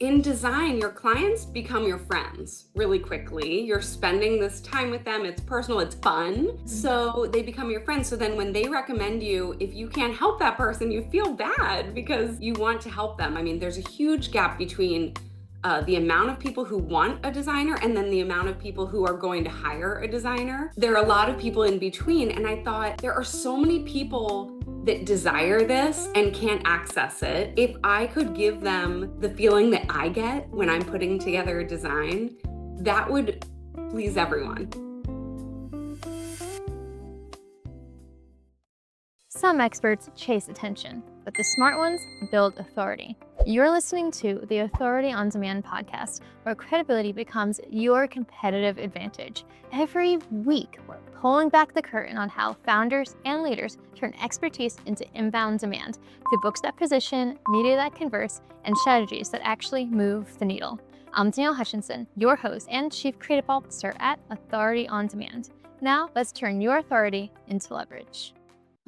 In design, your clients become your friends really quickly. You're spending this time with them. It's personal, it's fun. Mhm. So they become your friends. So then when they recommend you, if you can't help that person, you feel bad because you want to help them. I mean, there's a huge gap between the amount of people who want a designer and then the amount of people who are going to hire a designer. There are a lot of people in between. And I thought there are so many people that desire this and can't access it. If I could give them the feeling that I get when I'm putting together a design, that would please everyone. Some experts chase attention, but the smart ones build authority. You're listening to the Authority on Demand podcast, where credibility becomes your competitive advantage. Every week, we're pulling back the curtain on how founders and leaders turn expertise into inbound demand through books that position, media that converse, and strategies that actually move the needle. I'm Danielle Hutchinson, your host and Chief Creative Officer at Authority on Demand. Now, let's turn your authority into leverage.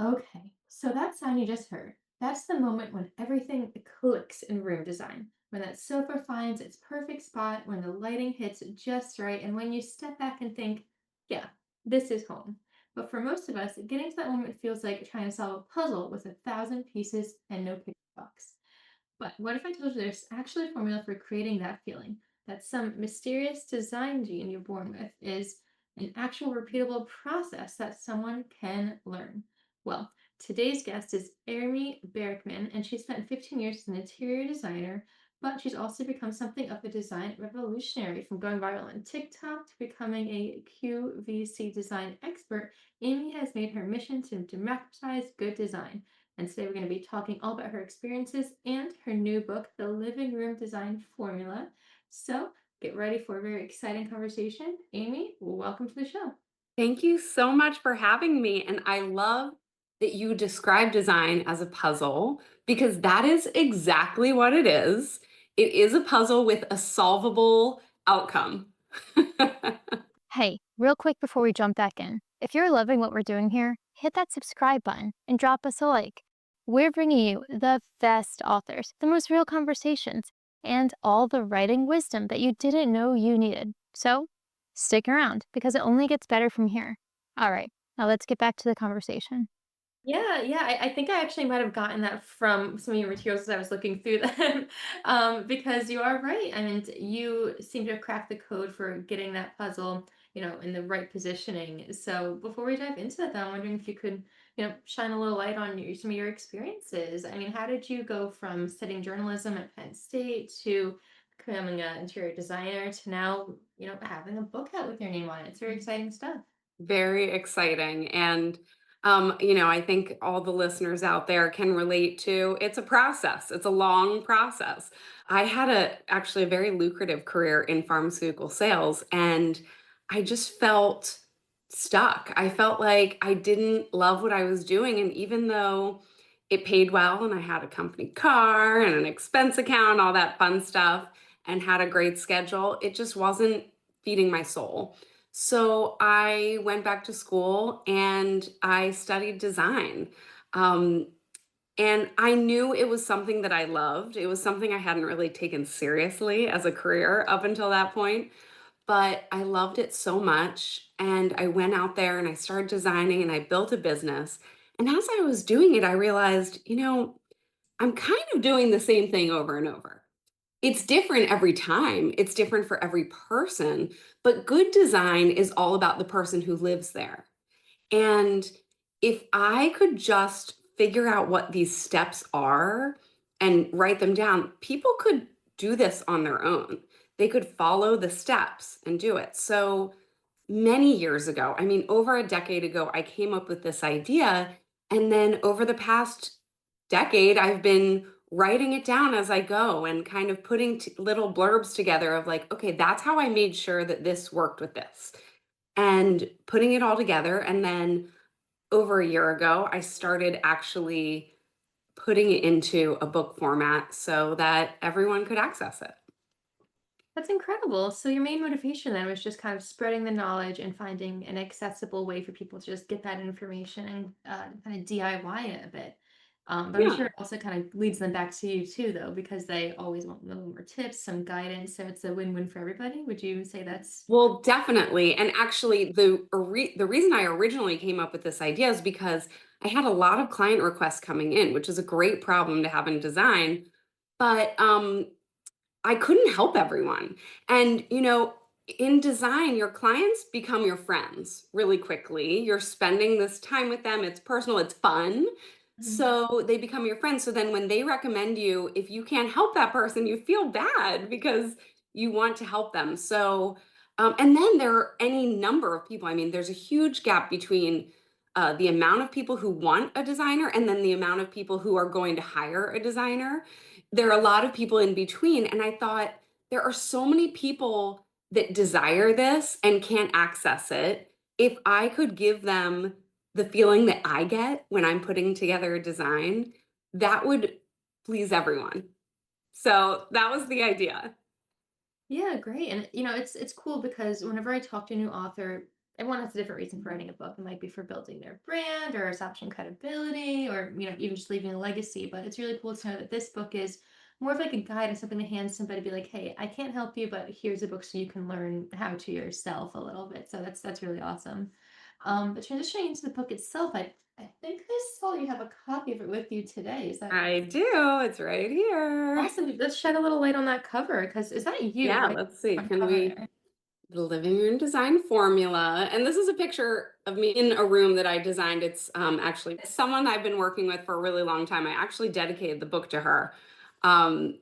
Okay, so that sound you just heard, that's the moment when everything clicks in room design. When that sofa finds its perfect spot, when the lighting hits just right, and when you step back and think, yeah, this is home. But for most of us, getting to that moment feels like trying to solve a puzzle with 1,000 pieces and no picture box. But what if I told you there's actually a formula for creating that feeling? That some mysterious design gene you're born with is an actual repeatable process that someone can learn. Well, today's guest is Amy Barrickman, and she spent 15 years as an interior designer, but she's also become something of a design revolutionary, from going viral on TikTok to becoming a QVC design expert. Amy has made her mission to democratize good design. And today we're going to be talking all about her experiences and her new book, The Living Room Design Formula. So get ready for a very exciting conversation. Amy, welcome to the show. Thank you so much for having me. And I love that you describe design as a puzzle because that is exactly what it is. It is a puzzle with a solvable outcome. Hey, real quick before we jump back in, if you're loving what we're doing here, hit that subscribe button and drop us a like. We're bringing you the best authors, the most real conversations, and all the writing wisdom that you didn't know you needed. So stick around because it only gets better from here. All right, now let's get back to the conversation. Yeah, I think I actually might have gotten that from some of your materials as I was looking through them. Because you are right. I mean, you seem to have cracked the code for getting that puzzle, in the right positioning. So before we dive into that, though, I'm wondering if you could, shine a little light on some of your experiences. I mean, how did you go from studying journalism at Penn State to becoming an interior designer to now, having a book out with your name on it? It's very exciting stuff. Very exciting. And, I think all the listeners out there can relate to it's a process. It's a long process. I had actually a very lucrative career in pharmaceutical sales, and I just felt stuck. I felt like I didn't love what I was doing. And even though it paid well and I had a company car and an expense account, all that fun stuff, and had a great schedule, it just wasn't feeding my soul. So I went back to school and I studied design. Um, and I knew it was something that I loved. It was something I hadn't really taken seriously as a career up until that point, but I loved it so much. And I went out there and I started designing and I built a business. And as I was doing it, I realized, I'm kind of doing the same thing over and over. It's different every time. It's different for every person, but good design is all about the person who lives there. And if I could just figure out what these steps are and write them down, people could do this on their own. They could follow the steps and do it. So many years ago, I mean, over a decade ago, I came up with this idea. And then over the past decade, I've been writing it down as I go and kind of putting little blurbs together of like, okay, that's how I made sure that this worked with this and putting it all together. And then over a year ago, I started actually putting it into a book format so that everyone could access it. That's incredible. So your main motivation then was just kind of spreading the knowledge and finding an accessible way for people to just get that information and kind of DIY it a bit. But I'm Yeah. sure it also kind of leads them back to you too, though, because they always want a little more tips, some guidance. So it's a win-win for everybody. Would you say that's Well, definitely. And actually, the reason I originally came up with this idea is because I had a lot of client requests coming in, which is a great problem to have in design. But I couldn't help everyone. And, in design, your clients become your friends really quickly. You're spending this time with them, it's personal, it's fun. Mhm. So they become your friends. So then when they recommend you, if you can't help that person, you feel bad because you want to help them. So, and then there are any number of people. I mean, there's a huge gap between the amount of people who want a designer and then the amount of people who are going to hire a designer. There are a lot of people in between. And I thought there are so many people that desire this and can't access it. If I could give them the feeling that I get when I'm putting together a design, that would please everyone. So that was the idea. Yeah, great. And it's cool because whenever I talk to a new author, everyone has a different reason for writing a book. It might be for building their brand or establishing credibility or even just leaving a legacy. But it's really cool to know that this book is more of like a guide and something to hand somebody be like, hey, I can't help you, but here's a book so you can learn how to yourself a little bit. So that's really awesome. But transitioning into the book itself, I think I saw you have a copy of it with you today. Is that I do. It's right here. awesome? Let's shed a little light on that cover because is that you Yeah, right let's see. front Can cover we there? the living room design formula. And this is a picture of me in a room that I designed. It's actually someone I've been working with for a really long time. I actually dedicated the book to her. Um,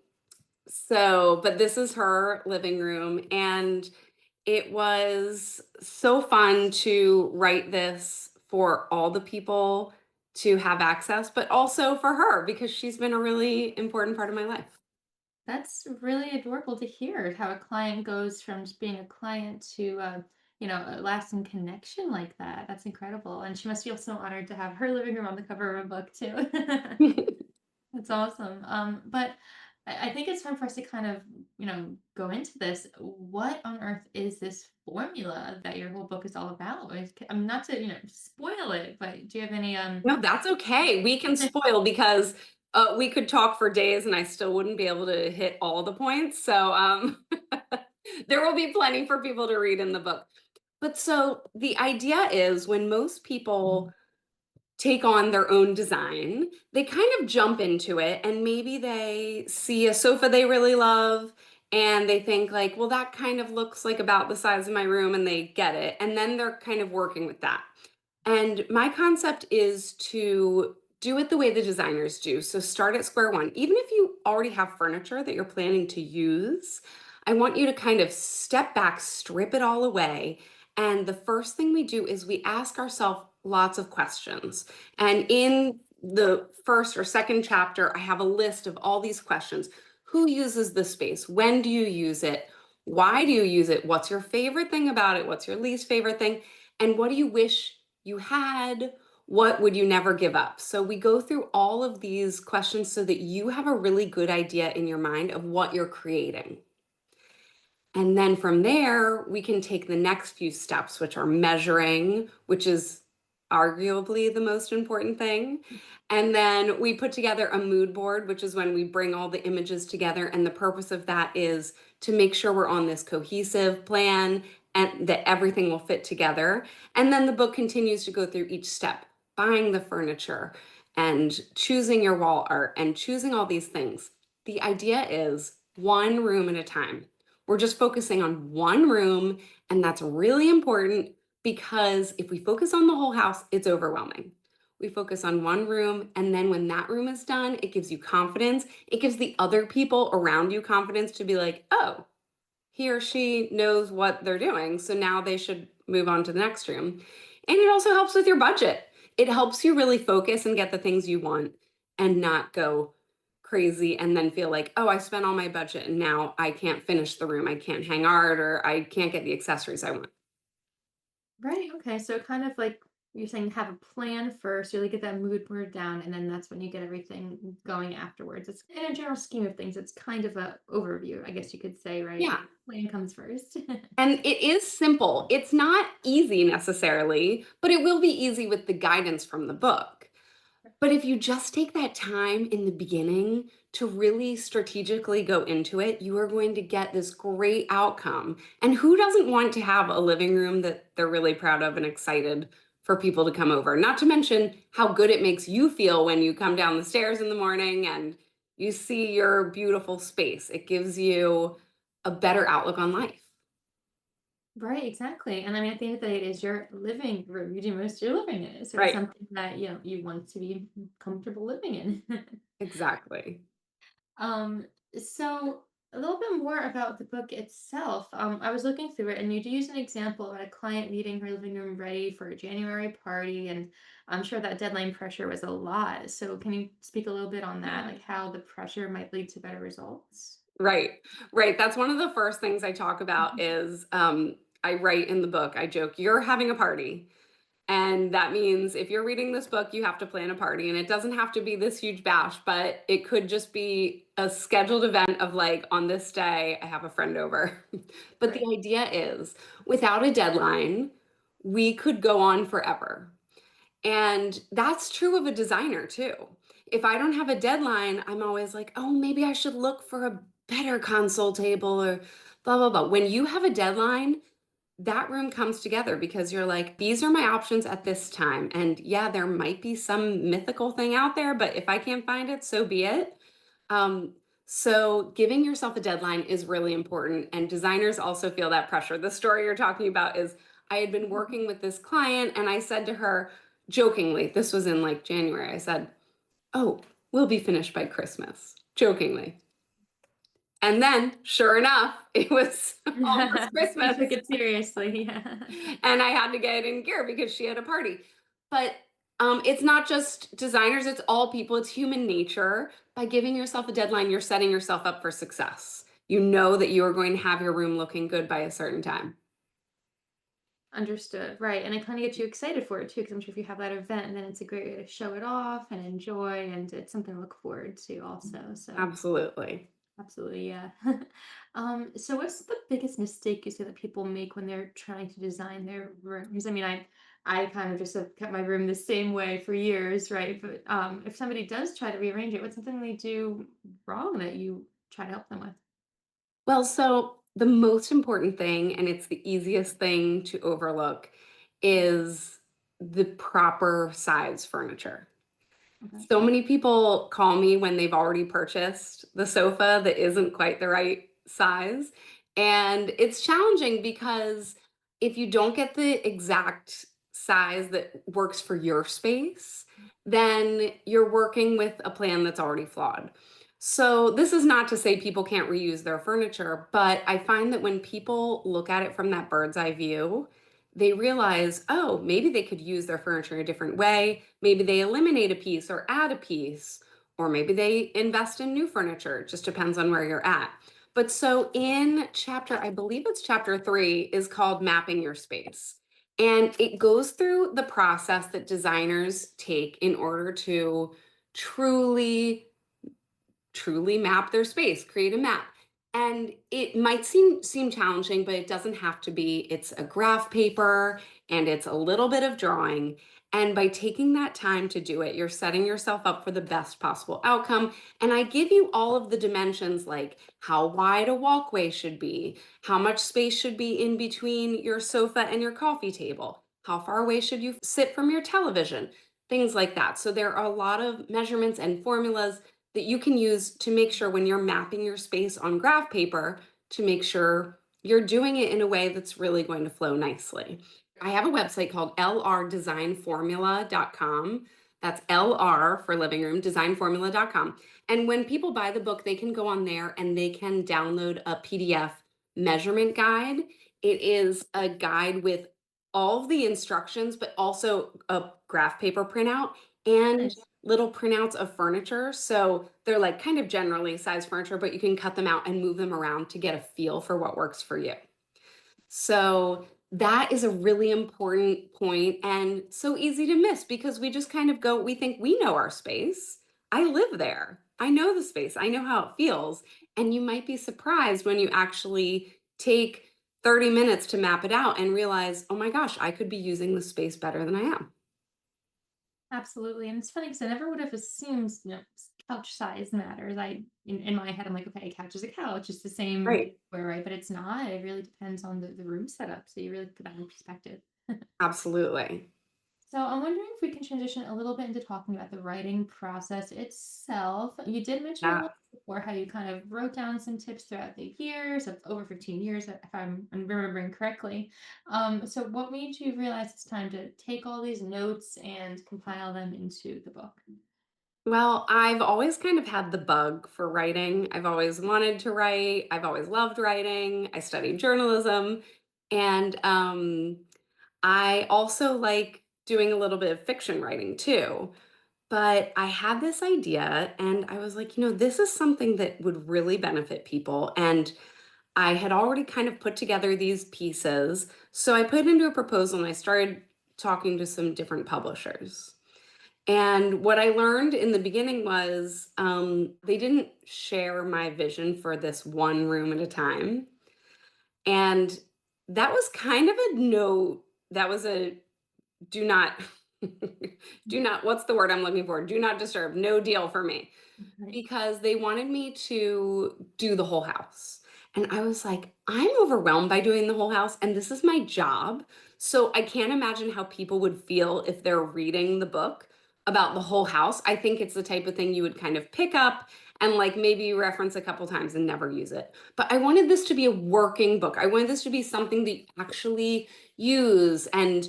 but this is her living room. And it was so fun to write this for all the people to have access, but also for her because she's been a really important part of my life. That's really adorable to hear how a client goes from just being a client to, a lasting connection like that. That's incredible. And she must feel so honored to have her living room on the cover of a book too. That's awesome. But I think it's time for us to kind of, go into this. What on earth is this formula that your whole book is all about? I'm not to, spoil it, but do you have any No, that's okay. We can spoil because we could talk for days and I still wouldn't be able to hit all the points. So there will be plenty for people to read in the book. But so the idea is when most people take on their own design, they kind of jump into it and maybe they see a sofa they really love and they think like, well, that kind of looks like about the size of my room and they get it. And then they're kind of working with that. And my concept is to do it the way the designers do. So start at square one. Even if you already have furniture that you're planning to use, I want you to kind of step back, strip it all away. And the first thing we do is we ask ourselves lots of questions. And in the first or second chapter, I have a list of all these questions. Who uses the space? When do you use it? Why do you use it? What's your favorite thing about it? What's your least favorite thing? And what do you wish you had? What would you never give up? So we go through all of these questions so that you have a really good idea in your mind of what you're creating. And then from there, we can take the next few steps, which are measuring, which is arguably the most important thing. And then we put together a mood board, which is when we bring all the images together. And the purpose of that is to make sure we're on this cohesive plan and that everything will fit together. And then the book continues to go through each step, buying the furniture and choosing your wall art and choosing all these things. The idea is one room at a time. We're just focusing on one room, and that's really important because if we focus on the whole house, it's overwhelming. We focus on one room, and then when that room is done, it gives you confidence. It gives the other people around you confidence to be like, oh, he or she knows what they're doing. So now they should move on to the next room. And it also helps with your budget. It helps you really focus and get the things you want and not go crazy and then feel like, oh, I spent all my budget and now I can't finish the room. I can't hang art or I can't get the accessories I want. Right. Okay. So kind of like you're saying, have a plan first, really get that mood board down, and then that's when you get everything going afterwards. It's in a general scheme of things, it's kind of a overview, I guess you could say, right? Yeah. Plan comes first. And it is simple. It's not easy necessarily, but it will be easy with the guidance from the book. But if you just take that time in the beginning to really strategically go into it, you are going to get this great outcome. And who doesn't want to have a living room that they're really proud of and excited for people to come over? Not to mention how good it makes you feel when you come down the stairs in the morning and you see your beautiful space. It gives you a better outlook on life. Right, exactly. And I mean, at the end of the day, it is your living room. You do most of your living in it. So it's Right. something that, you want to be comfortable living in. Exactly. Um, so a little bit more about the book itself. I was looking through it, and you do use an example of a client needing her living room ready for a January party, and I'm sure that deadline pressure was a lot. So can you speak a little bit on that, like how the pressure might lead to better results? Right, right. That's one of the first things I talk about Mhm. is I write in the book, I joke, you're having a party. And that means if you're reading this book, you have to plan a party. And it doesn't have to be this huge bash, but it could just be a scheduled event of like, on this day, I have a friend over. But the Right. idea is without a deadline, we could go on forever. And that's true of a designer too. If I don't have a deadline, I'm always like, oh, maybe I should look for a better console table or blah, blah, blah. When you have a deadline, that room comes together because you're like, these are my options at this time. And yeah, there might be some mythical thing out there, but if I can't find it, so be it. Um, so giving yourself a deadline is really important. And designers also feel that pressure. The story you're talking about is I had been Mhm. working with this client and I said to her jokingly, this was in like January, I said, oh, we'll be finished by Christmas, jokingly. And then, sure enough, it was almost You took Christmas. it seriously, yeah. And I had to get in gear because she had a party. But it's not just designers, it's all people, it's human nature. By giving yourself a deadline, you're setting yourself up for success. You know that you are going to have your room looking good by a certain time. Understood, right, and it kinda gets you excited for it too, because 'cause I'm sure if you have that event, then it's a great way to show it off and enjoy, and it's something to look forward to also, so Absolutely. absolutely, yeah. So what's the biggest mistake you see that people make when they're trying to design their rooms? I mean, I kind of just have kept my room the same way for years, right? But, if somebody does try to rearrange it, what's something they do wrong that you try to help them with? Well, so the most important thing, and it's the easiest thing to overlook, is the proper size furniture. Okay. So many people call me when they've already purchased the sofa that isn't quite the right size. And it's challenging because if you don't get the exact size that works for your space, then you're working with a plan that's already flawed. So, this is not to say people can't reuse their furniture, but I find that when people look at it from that bird's eye view, they realize, oh, maybe they could use their furniture in a different way. Maybe they eliminate a piece or add a piece, or maybe they invest in new furniture. It just depends on where you're at. But so in chapter, I believe it's chapter 3, is called Mapping Your Space. And it goes through the process that designers take in order to truly truly map their space, create a map. And it might seem challenging, but it doesn't have to be. It's a graph paper and it's a little bit of drawing. And by taking that time to do it, you're setting yourself up for the best possible outcome. And I give you all of the dimensions like how wide a walkway should be, how much space should be in between your sofa and your coffee table, how far away should you sit from your television, things like that. So there are a lot of measurements and formulas that you can use to make sure when you're mapping your space on graph paper to make sure you're doing it in a way that's really going to flow nicely. I have a website called lrdesignformula.com. That's LR for living room, designformula.com. And when people buy the book, they can go on there and they can download a PDF measurement guide. It is a guide with all of the instructions, but also a graph paper printout and Nice. little printouts of furniture. So they're like kind of generally sized furniture, but you can cut them out and move them around to get a feel for what works for you. So that is a really important point and so easy to miss because we just kind of go, we think we know our space. I live there. I know the space. I know how it feels. And you might be surprised when you actually take 30 minutes to map it out and realize, oh my gosh, I could be using the space better than I am. Absolutely. And it's funny because I never would have assumed, couch size matters. In my head, I'm like, okay, a couch is a couch. It's the same Right. where, right? But it's not. It really depends on the room setup. So you really put that in perspective. Absolutely. So I'm wondering if we can transition a little bit into talking about the writing process itself. You did mention a Yeah. little before how you kind of wrote down some tips throughout the years, of over 15 years, if I'm remembering correctly. So what made you realize it's time to take all these notes and compile them into the book? Well, I've always kind of had the bug for writing. I've always wanted to write. I've always loved writing. I studied journalism. And I also like doing a little bit of fiction writing too. But I had this idea and I was like, this is something that would really benefit people. And I had already kind of put together these pieces. So I put into a proposal and I started talking to some different publishers. And what I learned in the beginning was they didn't share my vision for this one room at a time. And that was kind of a no, that was a do not, do not, what's the word I'm looking for? Do not disturb, no deal for me Right. because they wanted me to do the whole house. And I was like, I'm overwhelmed by doing the whole house, and this is my job. So I can't imagine how people would feel if they're reading the book about the whole house. I think it's the type of thing you would kind of pick up and like maybe reference a couple times and never use it. But I wanted this to be a working book. I wanted this to be something that you actually use and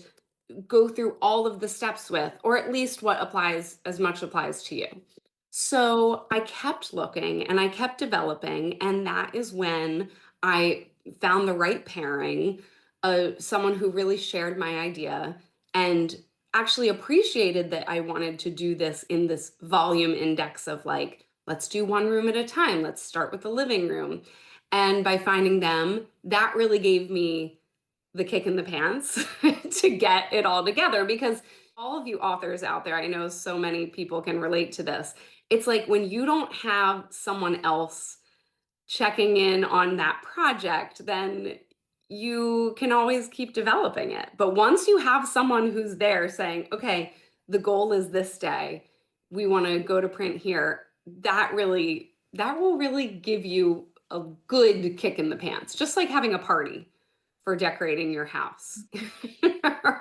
go through all of the steps with, or at least what applies as much applies to you. So I kept looking and I kept developing, and that is when I found the right pairing, someone who really shared my idea and actually appreciated that I wanted to do this in this volume index of like, let's do one room at a time. Let's start with the living room. And by finding them, that really gave me the kick in the pants to get it all together because all of you authors out there, I know so many people can relate to this. It's like when you don't have someone else checking in on that project, then you can always keep developing it. But once you have someone who's there saying, okay, the goal is this day, we want to go to print here, that will really give you a good kick in the pants, just like having a party for decorating your house.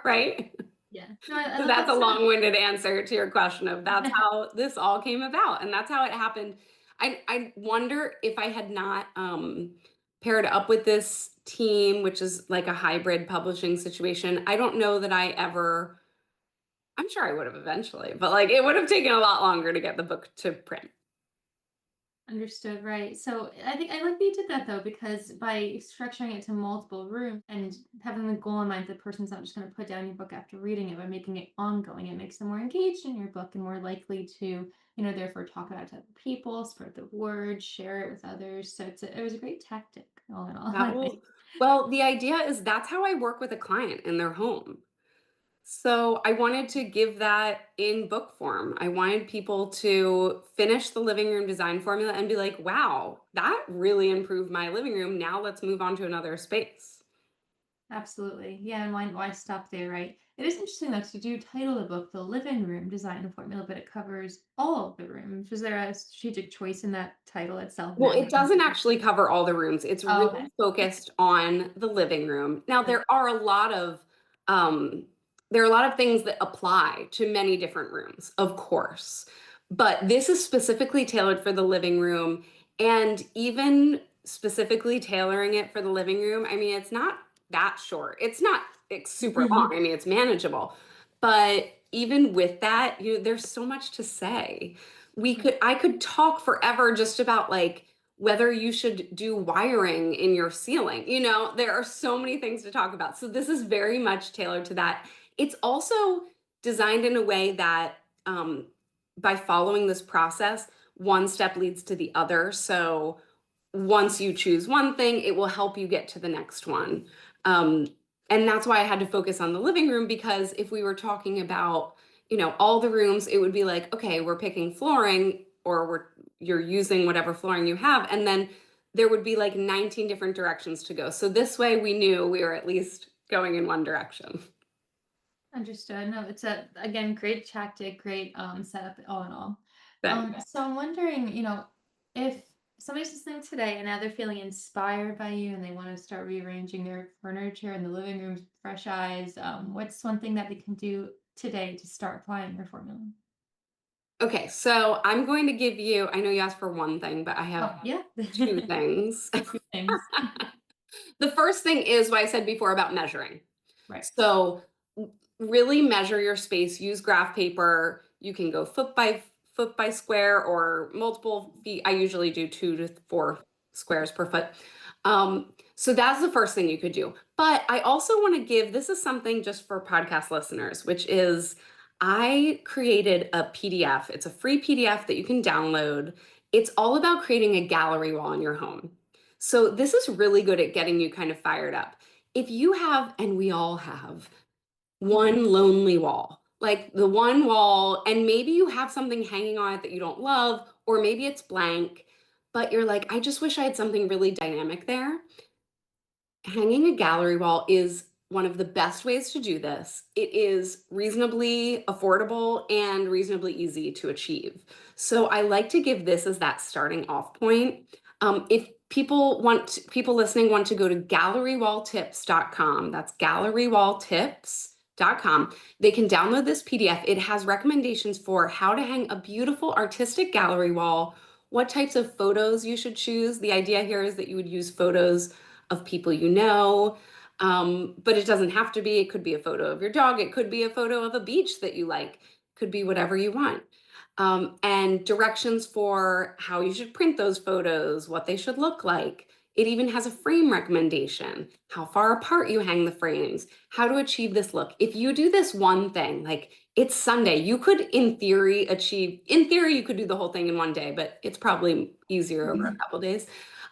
Right? Yeah. No, I So love that's that a sense. long-winded answer to your question of that's how this all came about and that's how it happened. I wonder if I had not paired up with this team, which is like a hybrid publishing situation. I don't know that I ever, I'm sure I would have eventually, but like it would have taken a lot longer to get the book to print. Understood, right. So I think I like that you did that though, because by structuring it to multiple rooms and having the goal in mind, the person's not just going to put down your book after reading it, by making it ongoing, it makes them more engaged in your book and more likely to, therefore talk about it to other people, spread the word, share it with others. So it was a great tactic, all in all, That I think. will, well, the idea is that's how I work with a client in their home. So I wanted to give that in book form. I wanted people to finish the living room design formula and be like, wow, that really improved my living room. Now let's move on to another space. Absolutely. Yeah, and why stop there, right? It is interesting though, 'cause you do title the book The Living Room Design Formula, but it covers all of the rooms. Was there a strategic choice in that title itself, Well, narrowing it it doesn't down? actually cover all the rooms. It's Oh, really okay. focused on the living room. Now, Right. um, there are a lot of things that apply to many different rooms, of course. But this is specifically tailored for the living room and even specifically tailoring it for the living room. I mean, it's not that short. It's super long. I mean, it's manageable. But even with that, there's so much to say. I could talk forever just about like whether you should do wiring in your ceiling. There are so many things to talk about. So this is very much tailored to that. It's also designed in a way that by following this process, one step leads to the other. So once you choose one thing, it will help you get to the next one. Um, and that's why I had to focus on the living room because if we were talking about, all the rooms, it would be like, okay, we're picking flooring or you're using whatever flooring you have. And then there would be like 19 different directions to go. So this way we knew we were at least going in one direction. Understood. No, it's a again great tactic, great setup all in all. Thanks. So I'm wondering, if somebody's listening today and now they're feeling inspired by you and they want to start rearranging their furniture in the living room, fresh eyes, what's one thing that they can do today to start applying your formula? Okay, so I'm going to give you, I know you asked for one thing, but I have Oh, yeah. two things. Two things. The first thing is what I said before about measuring. Right. So really measure your space, use graph paper. You can go foot by square or multiple feet. I usually do 2 to 4 squares per foot. So that's the first thing you could do. But I also want to give, this is something just for podcast listeners, which is I created a PDF. It's a free PDF that you can download. It's all about creating a gallery wall in your home. So this is really good at getting you kind of fired up. If you have, and we all have, one lonely wall, like the one wall, and maybe you have something hanging on it that you don't love, or maybe it's blank, but you're like, I just wish I had something really dynamic there. Hanging a gallery wall is one of the best ways to do this. It is reasonably affordable and reasonably easy to achieve. So I like to give this as that starting off point. If people listening want to go to gallerywalltips.com, that's gallerywalltips.com, they can download this PDF. It has recommendations for how to hang a beautiful artistic gallery wall, what types of photos you should choose. The idea here is that you would use photos of people you know. But it doesn't have to be. It could be a photo of your dog. It could be a photo of a beach that you like. Could be whatever you want. And directions for how you should print those photos, what they should look like. It even has a frame recommendation, how far apart you hang the frames, how to achieve this look. If you do this one thing, like it's Sunday, you could, in theory, you could do the whole thing in one day, but it's probably easier over a couple days.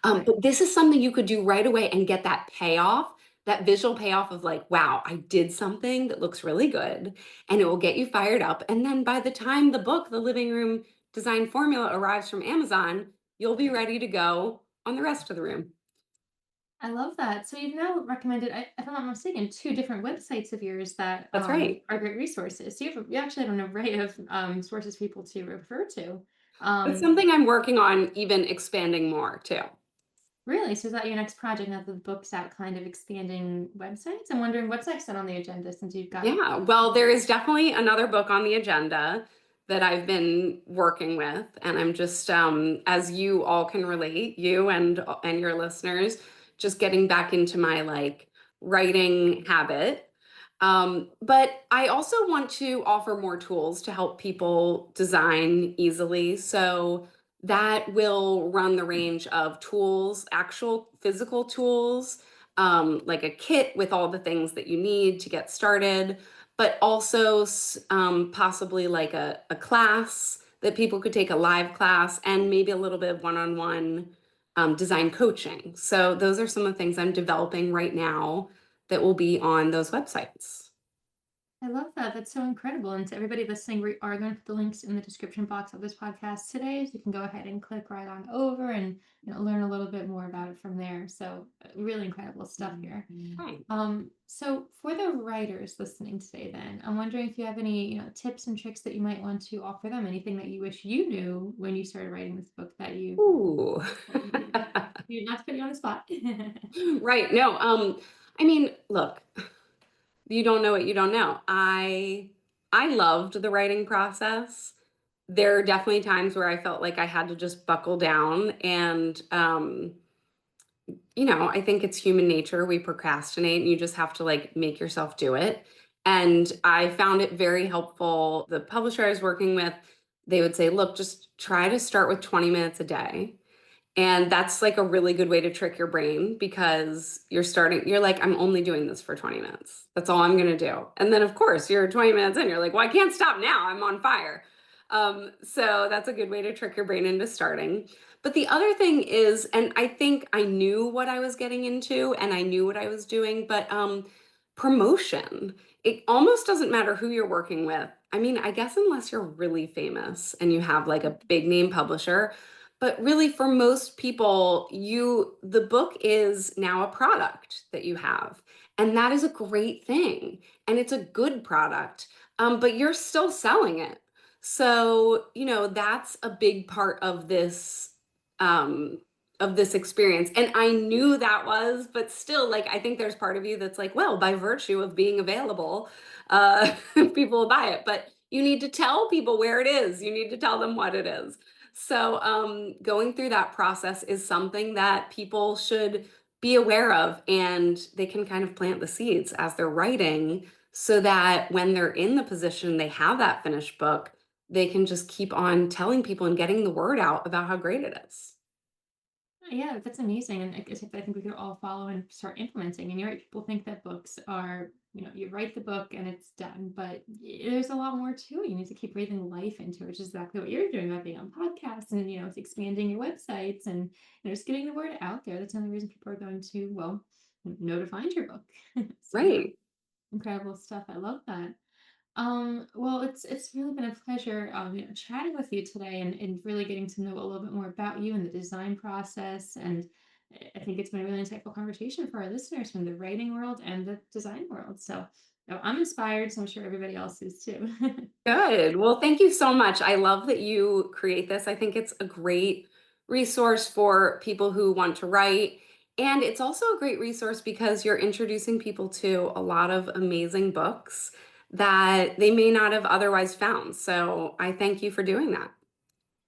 Right. But this is something you could do right away and get that payoff, that visual payoff of like, wow, I did something that looks really good, and it will get you fired up. And then by the time the book, The Living Room Design Formula, arrives from Amazon, you'll be ready to go on the rest of the room. I love that. So you've now recommended, if I'm not mistaken, two different websites of yours that That's right. are great resources. So you actually have an array of sources for people to refer to. It's Um, something I'm working on, even expanding more too. really? So is that your next project? Now that the book's out, kind of expanding websites? I'm wondering what's next on the agenda since you've got. Yeah, well, there is definitely another book on the agenda that I've been working with, and I'm just, as you all can relate, you and your listeners, just getting back into my like writing habit. But I also want to offer more tools to help people design easily. So that will run the range of tools, actual physical tools, like a kit with all the things that you need to get started, but also possibly like a class that people could take, a live class, and maybe a little bit of one-on-one design coaching. So those are some of the things I'm developing right now that will be on those websites. I love that. That's so incredible. And to everybody listening, we are going to put the links in the description box of this podcast today, so you can go ahead and click right on over and learn a little bit more about it from there. So really incredible stuff here. Right. So for the writers listening today, then I'm wondering if you have any tips and tricks that you might want to offer them. Anything that you wish you knew when you started writing this book that you Ooh. not to put you on the spot. Right. No, I mean, look, you don't know what you don't know. I loved the writing process. There are definitely times where I felt like I had to just buckle down, and I think it's human nature. We procrastinate and you just have to like make yourself do it. And I found it very helpful. The publisher I was working with, they would say, look, just try to start with 20 minutes a day. And that's like a really good way to trick your brain, because you're like, I'm only doing this for 20 minutes. That's all I'm going to do. And then, of course, you're 20 minutes in, you're like, well, I can't stop now. I'm on fire. So that's a good way to trick your brain into starting. But the other thing is, and I think I knew what I was getting into and I knew what I was doing, but promotion, it almost doesn't matter who you're working with. I mean, I guess unless you're really famous and you have like a big name publisher, But really for most people, the book is now a product that you have. And that is a great thing. And it's a good product. But you're still selling it. So, that's a big part um of this experience. And I knew that was, but still, like, I think there's part of you that's like, well, by virtue of being available, people will buy it. But you need to tell people where it is. You need to tell them what it is. So, going through that process is something that people should be aware of, and they can kind of plant the seeds as they're writing so that when they're in the position they have that finished book, they can just keep on telling people and getting the word out about how great it is. Yeah, that's amazing. And I guess I think we could all follow and start implementing. And you're right, people think that books are, you write the book and it's done, but there's a lot more to it. You need to keep breathing life into it, which is exactly what you're doing by being on podcasts and, it's expanding your websites and, just getting the word out there. That's the only reason people are going to, well, know to find your book. So yeah, Right. incredible stuff. I love that. Well, it's really been a pleasure, chatting with you today and really getting to know a little bit more about you and the design process. And I think it's been a really insightful conversation for our listeners from the writing world and the design world. So I'm inspired, so I'm sure everybody else is too. Good. Well, thank you so much. I love that you create this. I think it's a great resource for people who want to write. And it's also a great resource because you're introducing people to a lot of amazing books that they may not have otherwise found. So I thank you for doing that.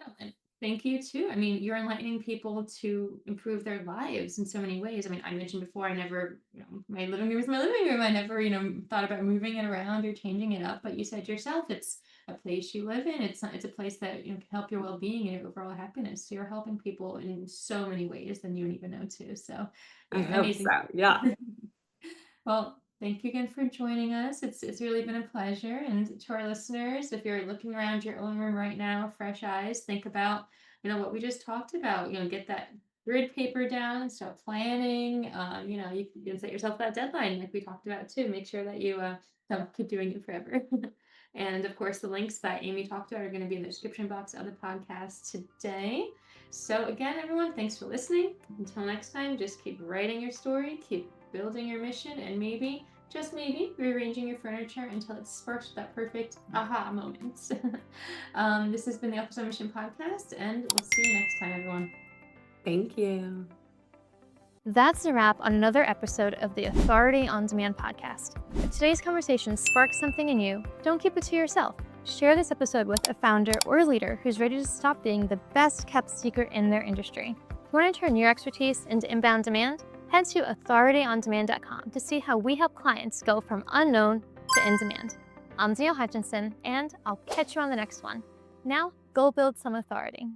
Yeah, and thank you too. I mean, you're enlightening people to improve their lives in so many ways. I mean, I mentioned before, I never, my living room is my living room. I never, thought about moving it around or changing it up. But you said yourself, it's a place you live in. It's a place that can help your well-being and your overall happiness. So you're helping people in so many ways than you would even know too. So I yeah, hope amazing. so. Yeah. Well, thank you again for joining us. It's really been a pleasure. And to our listeners, if you're looking around your own room right now, fresh eyes, think about, what we just talked about. Get that grid paper down and start planning. You can set yourself that deadline like we talked about too. Make sure that you don't keep doing it forever. And of course, the links that Amy talked about are going to be in the description box of the podcast today. So, again, everyone, thanks for listening. Until next time, just keep writing your story, keep building your mission, and maybe, just maybe, rearranging your furniture until it sparks that perfect aha moment. This has been the Office on Mission podcast, and we'll see you next time, everyone. Thank you. That's a wrap on another episode of the Authority on Demand podcast. If today's conversation sparked something in you, don't keep it to yourself. Share this episode with a founder or a leader who's ready to stop being the best kept secret in their industry. If you want to turn your expertise into inbound demand, head to authorityondemand.com to see how we help clients go from unknown to in demand. I'm Danielle Hutchinson, and I'll catch you on the next one. Now, go build some authority.